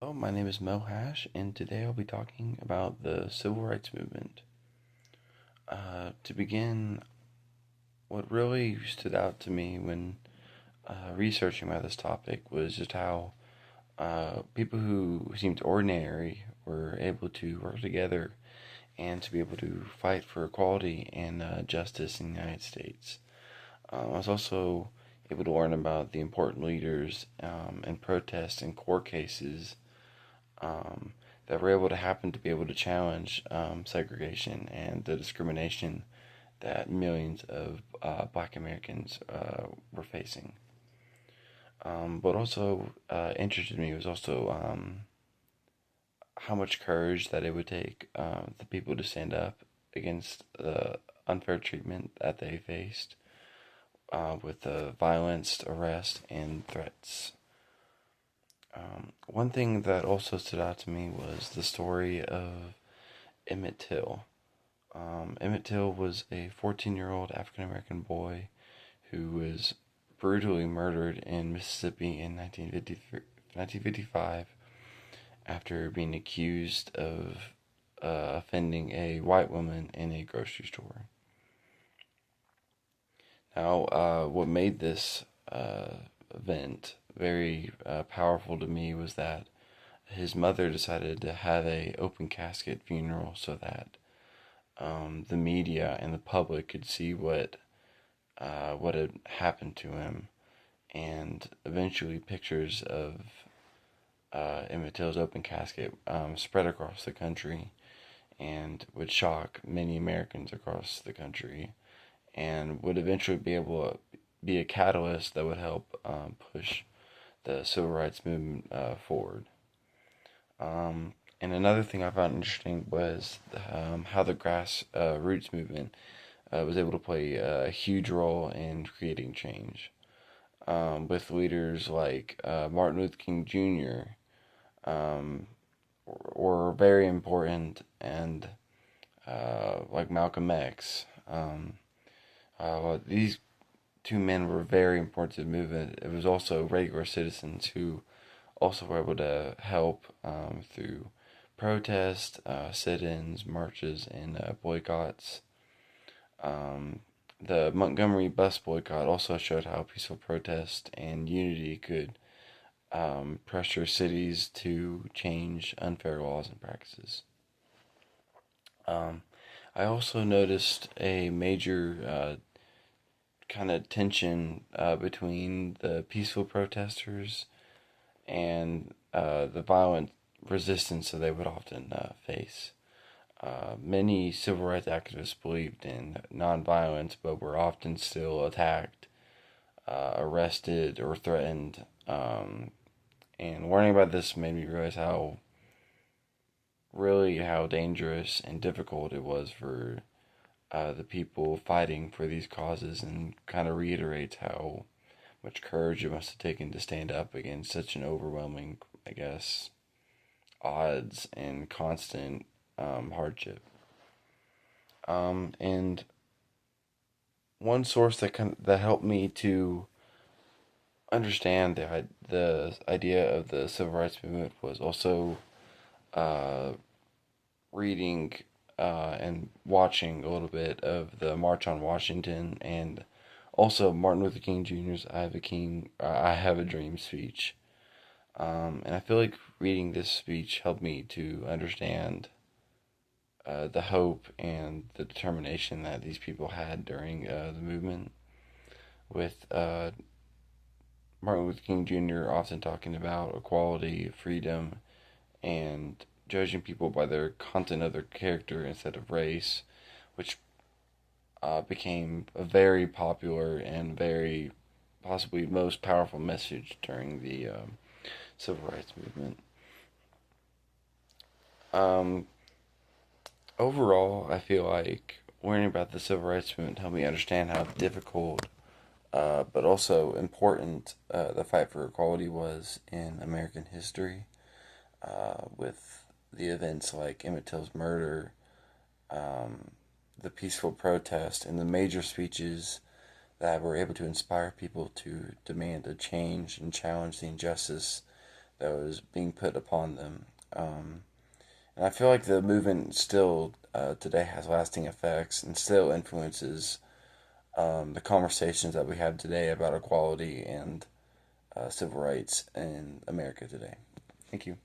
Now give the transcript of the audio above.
Hello, my name is Mo Hash, and today I'll be talking about the Civil Rights Movement. To begin, what really stood out to me when researching about this topic was just how people who seemed ordinary were able to work together and to be able to fight for equality and justice in the United States. I was also able to learn about the important leaders and protests and court cases um, that were able to happen to be able to challenge segregation and the discrimination that millions of Black Americans were facing. What also interested me was also how much courage that it would take the people to stand up against the unfair treatment that they faced with the violence, arrest, and threats. One thing that also stood out to me was the story of Emmett Till. Emmett Till was a 14-year-old African American boy who was brutally murdered in Mississippi in 1955 after being accused of offending a white woman in a grocery store. Now, what made this event very powerful to me was that his mother decided to have a open casket funeral so that the media and the public could see what had happened to him, and eventually pictures of Emmett Till's open casket spread across the country and would shock many Americans across the country, and would eventually be able to be a catalyst that would help push the civil rights movement forward. And another thing I found interesting was how the grassroots movement was able to play a huge role in creating change. With leaders like Martin Luther King Jr. Um, were very important, and like Malcolm X. These two men were very important to the movement. It was also regular citizens who also were able to help through protests, sit-ins, marches, and boycotts. Um, the Montgomery bus boycott also showed how peaceful protest and unity could pressure cities to change unfair laws and practices. Um, I also noticed a major kind of tension between the peaceful protesters and the violent resistance that they would often face. Many civil rights activists believed in nonviolence, but were often still attacked, arrested, or threatened. And learning about this made me realize how dangerous and difficult it was for the people fighting for these causes, and kind of reiterates how much courage it must have taken to stand up against such an overwhelming, I guess, odds and constant hardship. And one source that helped me to understand the idea of the civil rights movement was also uh, reading and watching a little bit of the March on Washington, and also Martin Luther King Jr.'s I Have a Dream" speech. And I feel like reading this speech helped me to understand the hope and the determination that these people had during the movement, with Martin Luther King Jr. often talking about equality, freedom, and judging people by their content of their character instead of race, which became a very popular and very possibly most powerful message during the civil rights movement. Um, Overall, I feel like learning about the civil rights movement helped me understand how difficult, but also important, the fight for equality was in American history, with the events like Emmett Till's murder, um, the peaceful protest, and the major speeches that were able to inspire people to demand a change and challenge the injustice that was being put upon them. And I feel like the movement still today has lasting effects and still influences the conversations that we have today about equality and civil rights in America today. Thank you.